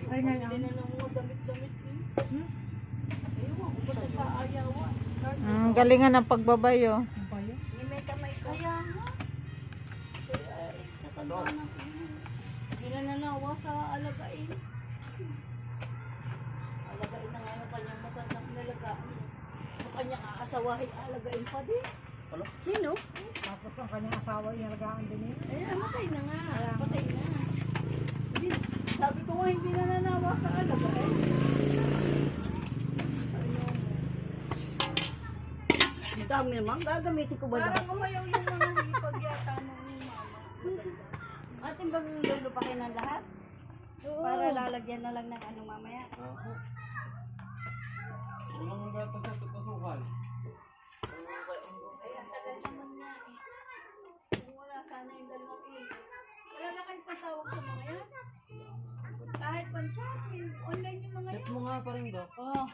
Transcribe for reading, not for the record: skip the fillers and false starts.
Ay, na lang. Hindi na lang mga damit-damit eh. Ewan ko ba't nagkaayawan. Galingan ng pagbabayo. Ang bayo. May kamay ko. Kaya nga. Kaya sa tanda na. Hindi na nanawa sa alagain. Alagain na nga yung kanyang matandang nalagaan. Yung kanyang aasawahin, alagain pa din. Sino? Tapos ang kanyang asawa yung nalagaan din yun. Eh, matay na nga. Patay na. Hindi, sabi ko nga hindi na nanawa sa alagain. Ang dami naman, gagamitin ko ba lahat? Parang umayaw yung mga hipag yata nung mama. Ating bang lolo pa kayo ng lahat? Para lalagyan na lang ng ano mamaya. Walang mga gatas at tasukal. Ay, ang tagal naman na eh. Kung wala sana yung dalawang ilo. Wala na kayong pasawag sa mga yan. Kahit pan-chat, online yung mga yan. Check mo nga pa rin, Dok. Oh,